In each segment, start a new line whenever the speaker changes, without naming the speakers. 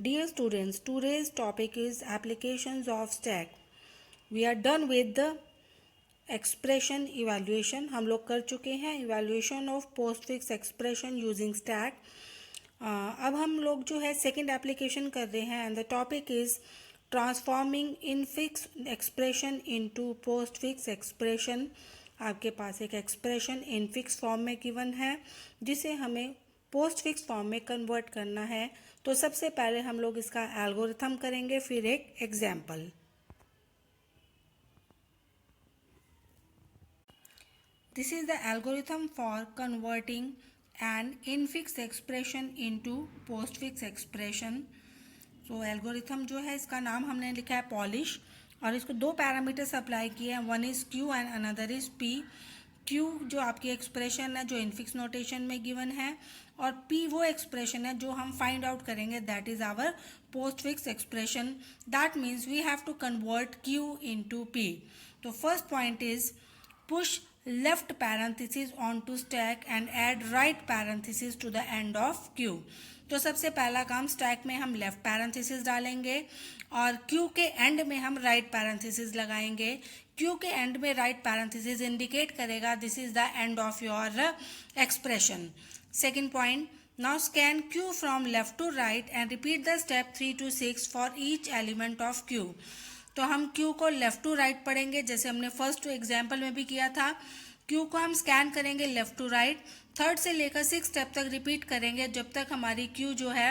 Dear students, today's topic is applications of stack. We are done with the expression evaluation. हम लोग कर चुके हैं evaluation of postfix expression using stack. अब हम लोग जो है सेकेंड एप्लीकेशन कर रहे हैं and the topic is transforming infix expression into postfix expression. आपके पास एक एक्सप्रेशन इनफिक्स फॉर्म में गिवन है जिसे हमें पोस्ट फिक्स फॉर्म में कन्वर्ट करना है. तो सबसे पहले हम लोग इसका एल्गोरिथम करेंगे, फिर एक example. This is the algorithm for converting an infix expression into postfix expression. So algorithm जो है इसका नाम हमने लिखा है पॉलिश और इसको दो पैरामीटर्स अप्लाई किए हैं. One is Q and another is P. Q जो आपकी एक्सप्रेशन है जो इनफिक्स नोटेशन में गिवन है और पी वो एक्सप्रेशन है जो हम फाइंड आउट करेंगे, that is our postfix expression. That means we have to convert Q into P. तो first point is push left parenthesis on to stack and add right parenthesis to the end of Q. तो सबसे पहला काम, stack में हम left parenthesis डालेंगे और Q के एंड में हम राइट पैरेंथेसिस लगाएंगे. क्यू के एंड में राइट पैरेंथेसिस इंडिकेट करेगा this is the end of your expression. Second point, now scan Q from left to right and repeat the step 3 to 6 for each element of Q. तो हम Q को left to right पढ़ेंगे जैसे हमने first example में भी किया था. क्यू को हम स्कैन करेंगे लेफ्ट टू राइट, थर्ड से लेकर 6 स्टेप तक रिपीट करेंगे जब तक हमारी क्यू जो है,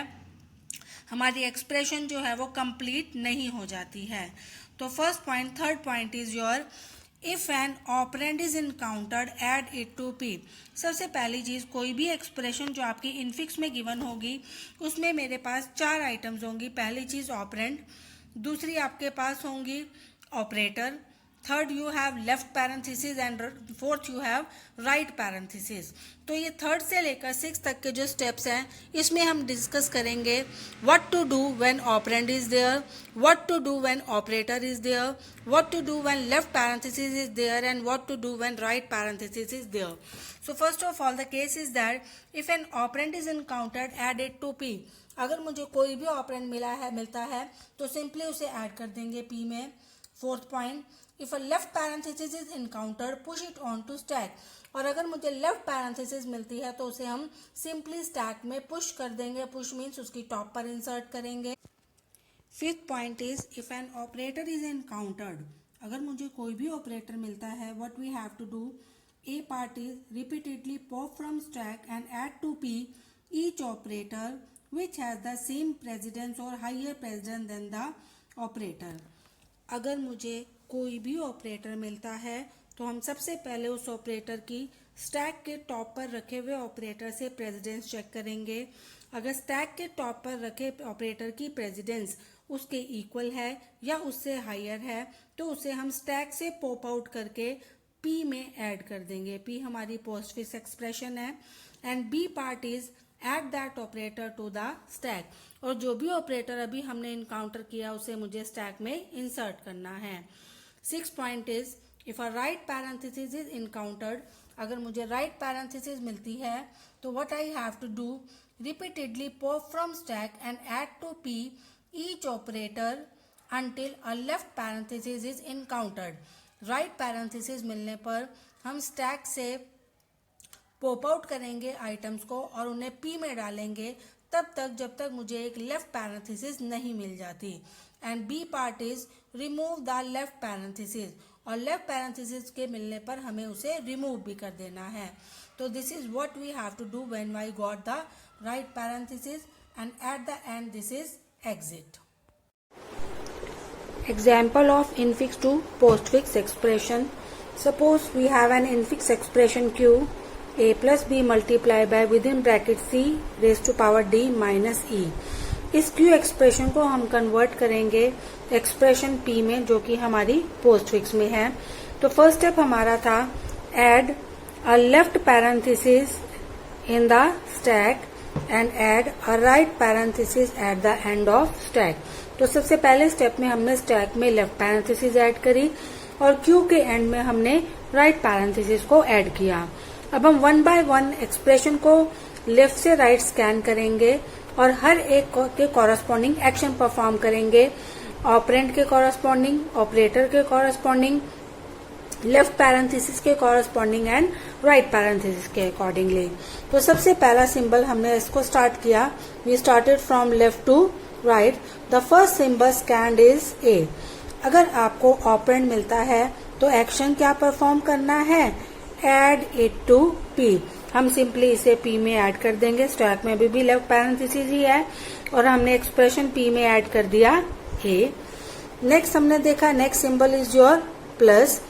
हमारी एक्सप्रेशन जो है वो कंप्लीट नहीं हो जाती है. तो first point, third point is your if an operand is encountered add it to P. सबसे पहली चीज, कोई भी एक्सप्रेशन जो आपकी इनफिक्स में गिवन होगी उसमें मेरे पास 4 आइटम्स होंगी. पहली चीज ऑपरेंड, दूसरी आपके पास होंगी operator, third you have left parenthesis and fourth you have right parenthesis. तो ये थर्ड से लेकर 6 तक के जो स्टेप्स हैं इसमें हम डिस्कस करेंगे what to do when operand is there, what to do when operator is there, what to do when left parenthesis is there and what to do when right parenthesis is there. So first of all the case is that if an operand is encountered add it to P. अगर मुझे कोई भी operand मिलता है तो simply उसे add कर देंगे पी में. Fourth point, if a left parenthesis is encountered push it on to stack. और अगर मुझे लेफ्ट पैरेंथेसिस मिलती है तो उसे हम सिंपली स्टैक में पुश कर देंगे. पुश मीन्स उसकी टॉप पर इंसर्ट करेंगे. Fifth point is if an operator is encountered. अगर मुझे कोई भी ऑपरेटर मिलता है what we have to do, A part is repeatedly pop from stack and add to P each operator which has the same precedence or higher precedence than the operator. अगर मुझे कोई भी ऑपरेटर मिलता है तो हम सबसे पहले उस ऑपरेटर की स्टैक के टॉप पर रखे हुए ऑपरेटर से प्रेसिडेंस चेक करेंगे. अगर स्टैक के टॉप पर रखे ऑपरेटर की प्रेसिडेंस उसके इक्वल है या उससे हायर है तो उसे हम स्टैक से पॉप आउट करके पी में ऐड कर देंगे. पी हमारी पोस्ट फिक्स एक्सप्रेशन है and B part is add that operator to the stack. और जो भी ऑपरेटर अभी हमने इनकाउंटर किया उसे मुझे स्टैक में इंसर्ट करना है. 6th point is if a right parenthesis is encountered. अगर मुझे राइट पैरेंथेसिस मिलती है तो what I have to do, repeatedly pop from stack and add to P each operator until a left parenthesis is encountered. Right parenthesis मिलने पर हम stack से pop out करेंगे आइटम्स को और उन्हें पी में डालेंगे तब तक जब तक मुझे एक लेफ्ट पैरेंथेसिस नहीं मिल जाती. And B part is remove the left parenthesis. और लेफ्ट पैरेंथेसिस के मिलने पर हमें उसे रिमूव भी कर देना है. तो this is what we have to do when I got the right parenthesis and at the end this is exit. Example of infix to postfix expression. Suppose we have an infix expression q, a plus b multiplied by within bracket c raised to power d minus e. इस q expression को हम convert करेंगे expression p में जो कि हमारी postfix में है. तो फर्स्ट स्टेप हमारा था add a left parenthesis in the stack and add a right parenthesis eight the end of stack. तो सबसे पहले स्टेप में हमने स्टैक में लेफ्ट पैरेंथेसिस ऐड करी और क्यू के एंड में हमने राइट पैरेंथेसिस को ऐड किया. अब हम 1 by 1 एक्सप्रेशन को लेफ्ट से राइट स्कैन करेंगे और हर एक के कॉरस्पॉन्डिंग एक्शन परफॉर्म करेंगे, ऑपरेंड के कॉरस्पॉन्डिंग, ऑपरेटर के कॉरस्पॉन्डिंग, लेफ्ट पैरेंथेसिस के कॉरस्पॉन्डिंग एंड राइट पैरेंथेसिस के अकॉर्डिंगली। तो सबसे पहला सिंबल हमने इसको स्टार्ट किया, we started from left to right. The first symbol scanned is A. अगर आपको ऑपरेंड मिलता है तो एक्शन क्या परफॉर्म करना है, एड इट टू पी। हम सिंपली इसे पी में ऐड कर देंगे, स्टैक में भी लेफ्ट पैरेंथेसिस ही है और हमने एक्सप्रेशन पी में ऐड कर दिया ए। नेक्स्ट हमने देखा, next symbol is your plus.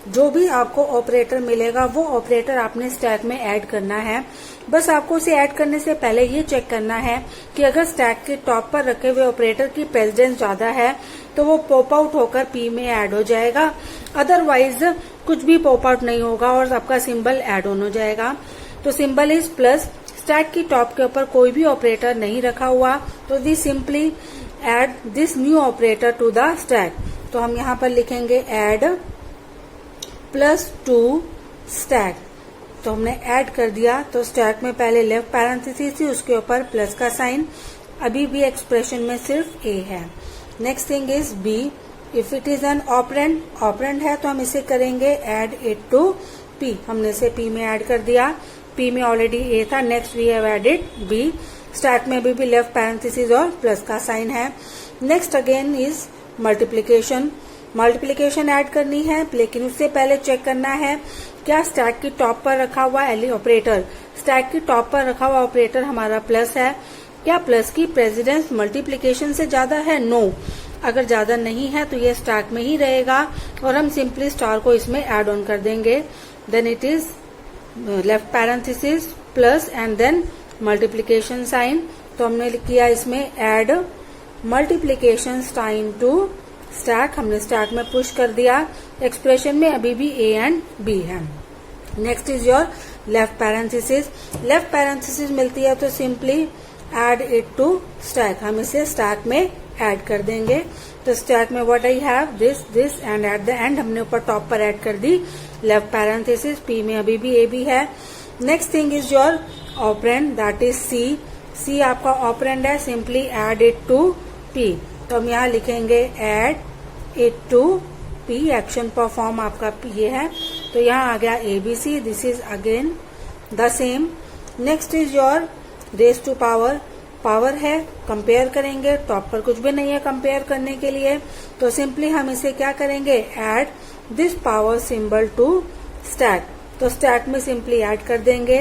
जो भी आपको ऑपरेटर मिलेगा वो ऑपरेटर आपने स्टैक में ऐड करना है। बस आपको उसे ऐड करने से पहले ये चेक करना है कि अगर स्टैक के टॉप पर रखे हुए ऑपरेटर की प्रेसिडेंस ज्यादा है तो वो पॉप आउट होकर पी में ऐड हो जाएगा, अदरवाइज कुछ भी पॉप आउट नहीं होगा और आपका सिंबल ऐड ऑन हो जाएगा। तो सिंबल इज प्लस, स्टैक की टॉप के ऊपर कोई भी ऑपरेटर नहीं रखा हुआ, तो we simply add this new operator to the stack. तो हम यहाँ पर लिखेंगे एड प्लस टू स्टैक। तो हमने ऐड कर दिया, तो स्टैक में पहले लेफ्ट पैरेंथेसिस थी, उसके ऊपर प्लस का साइन, अभी भी एक्सप्रेशन में सिर्फ ए है। Next thing is B. If it is an operand, operand है तो हम इसे करेंगे एड इट टू पी। हमने इसे पी में ऐड कर दिया, पी में ऑलरेडी ए था, next we have added B. Stack में भी लेफ्ट पैरेंथेसिस और प्लस का साइन है। Next again is multiplication. Multiplication add करनी है, लेकिन उससे पहले चेक करना है क्या स्टैक की टॉप पर रखा हुआ ऑपरेटर, स्टैक की टॉप पर रखा हुआ ऑपरेटर हमारा प्लस है, क्या प्लस की प्रेसिडेंस मल्टीप्लीकेशन से ज्यादा है, नो। अगर ज्यादा नहीं है तो ये स्टैक में ही रहेगा और हम सिंपली स्टार को इसमें ऐड ऑन कर देंगे। Then it is left parenthesis plus and then multiplication sign. तो हमने किया इसमें add multiplication sign to stack, हमने स्टैक में पुश कर दिया। एक्सप्रेशन में अभी भी ए एंड बी है। Next is your left parenthesis. Left parenthesis मिलती है तो simply add it to stack, हम इसे स्टैक में ऐड कर देंगे। तो स्टैक में what I have this and at the and हमने ऊपर टॉप पर ऐड कर दी लेफ्ट पैरेंथेसिस, पी में अभी भी ए भी है। Next thing is your operand, that is C. C आपका ऑपरेंड है, simply add it to P. तो हम यहाँ लिखेंगे add it to P, action perform आपका ये है, तो यहाँ आ गया ABC. This is again the same. Next is your raise to power. Power है, कंपेयर करेंगे, टॉप पर कुछ भी नहीं है कंपेयर करने के लिए, तो सिंपली हम इसे क्या करेंगे, add this power symbol to stack. तो स्टैक में सिंपली ऐड कर देंगे,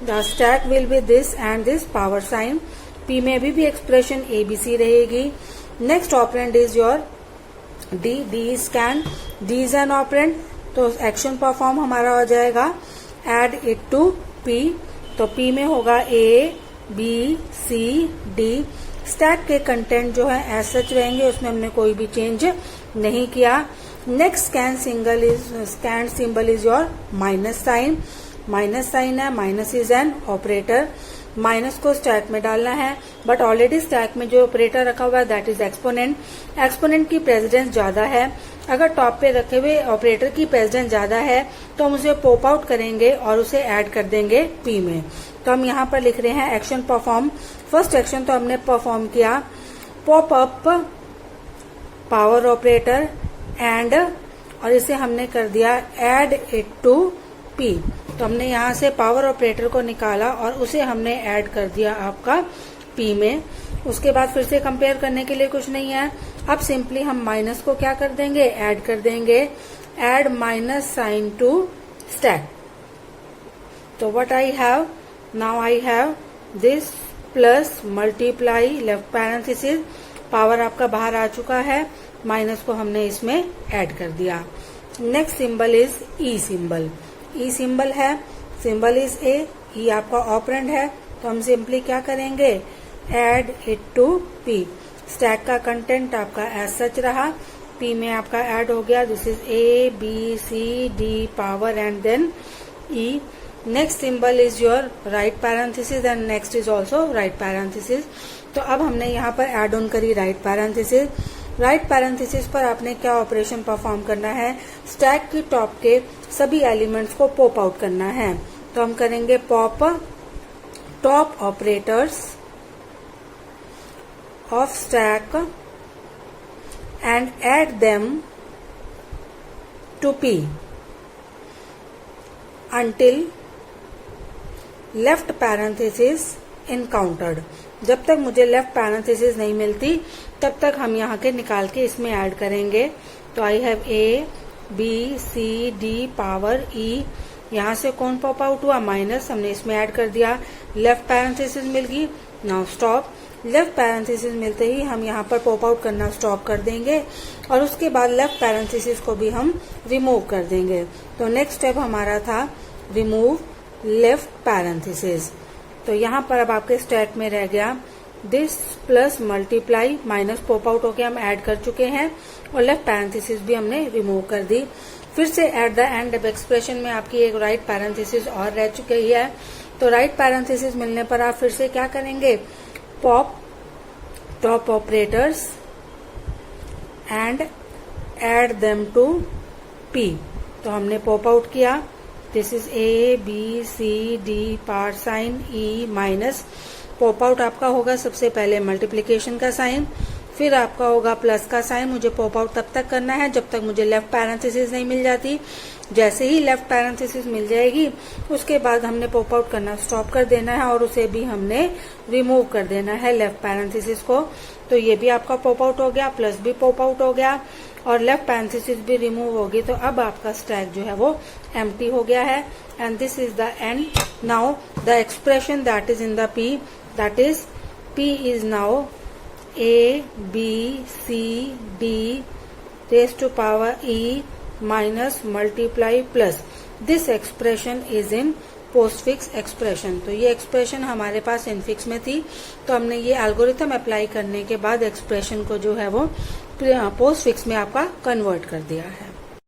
the stack will be this and this power sign. P में भी एक्सप्रेशन एबीसी रहेगी। Next operand is your D. D is scan, D is an operand, तो action perform हमारा हो जाएगा एड इट टू पी। तो पी में होगा A B C D. Stack के कंटेंट जो है एज सच रहेंगे, उसमें हमने कोई भी चेंज नहीं किया। Next scan symbol is your minus sign. Minus sign है, minus is an operator, minus को स्टैक में डालना है, बट ऑलरेडी स्टैक में जो ऑपरेटर रखा हुआ है दैट इज एक्सपोनेंट। एक्सपोनेंट की प्रेसिडेंस ज्यादा है, अगर टॉप पे रखे हुए ऑपरेटर की प्रेसिडेंस ज्यादा है तो हम उसे पॉप आउट करेंगे और उसे ऐड कर देंगे पी में। तो हम यहाँ पर लिख रहे हैं एक्शन परफॉर्म। फर्स्ट एक्शन तो हमने परफॉर्म किया, pop up power operator and, और इसे हमने कर दिया एड इट टू पी। तो हमने यहाँ से पावर ऑपरेटर को निकाला और उसे हमने ऐड कर दिया आपका पी में। उसके बाद फिर से कंपेयर करने के लिए कुछ नहीं है, अब सिंपली हम माइनस को क्या कर देंगे, ऐड कर देंगे, add minus sign to stack. तो what I have now, I have this plus multiply left parenthesis, power आपका बाहर आ चुका है, माइनस को हमने इसमें ऐड कर दिया। Next symbol is E symbol. E symbol है, सिंबल इज ए, ई आपका ऑपरेंड है, तो हम सिंपली क्या करेंगे, add it to P. Stack का कंटेंट आपका एज सच रहा, पी में आपका ऐड हो गया, this is A B C D power and then E. Next symbol is your right parenthesis and next is also right parenthesis. तो अब हमने यहाँ पर ऐड ऑन करी राइट पैरेंथेसिस। राइट पैरेंथेसिस पर आपने क्या ऑपरेशन परफॉर्म करना है, स्टैक की टॉप के सभी एलिमेंट्स को पॉप आउट करना है। तो हम करेंगे pop top operators of stack and add them to P until left parenthesis encountered. जब तक मुझे लेफ्ट पैरेंथेसिस नहीं मिलती तब तक हम यहाँ के निकाल के इसमें ऐड करेंगे. तो I have A B C D power E. यहाँ से कौन पॉप आउट हुआ? माइनस. हमने इसमें ऐड कर दिया. लेफ्ट पैरेंथेसिस मिल गई. Now stop. लेफ्ट पैरेंथेसिस मिलते ही हम यहाँ पर पॉप आउट करना स्टॉप कर देंगे और उसके बाद लेफ्ट पैरेंथेसिस को भी हम रिमूव कर देंगे. तो नेक्स्ट स्टेप हमारा था रिमूव लेफ्ट पैरेंथेसिस. तो यहाँ पर अब आपके स्टैक में रह गया this plus multiply minus pop out होके हम ऐड कर चुके हैं और लेफ्ट पैरेंथेसिस भी हमने रिमूव कर दी. फिर से eight the end of expression में आपकी एक राइट पैरेंथेसिस और रह चुकी है. तो राइट पैरेंथेसिस मिलने पर आप फिर से क्या करेंगे? Pop top operators and add them to P. तो हमने पॉप आउट किया. This is A B C D power sign E minus. Pop out आपका होगा सबसे पहले मल्टीप्लिकेशन का साइन, फिर आपका होगा प्लस का साइन. मुझे पॉप आउट तब तक करना है जब तक मुझे लेफ्ट पैरेंथेसिस नहीं मिल जाती. जैसे ही लेफ्ट पैरेंथेसिस मिल जाएगी उसके बाद हमने पॉप आउट करना स्टॉप कर देना है और उसे भी हमने रिमूव कर देना है लेफ्ट पैरेंथेसिस को. तो ये भी आपका पॉप आउट हो गया, प्लस भी पॉप आउट हो गया और लेफ्ट पैरेंथेसिस भी रिमूव होगी. तो अब आपका स्टैक जो है वो एम्प्टी हो गया है. And this is the and. Now the expression that is in the P, that is P is now a b c d raised to power e minus multiply plus. This expression is in postfix expression. तो ये expression हमारे पास infix में थी तो हमने ये algorithm apply करने के बाद एक्सप्रेशन को जो है वो पोस्टफिक्स में आपका कन्वर्ट कर दिया है.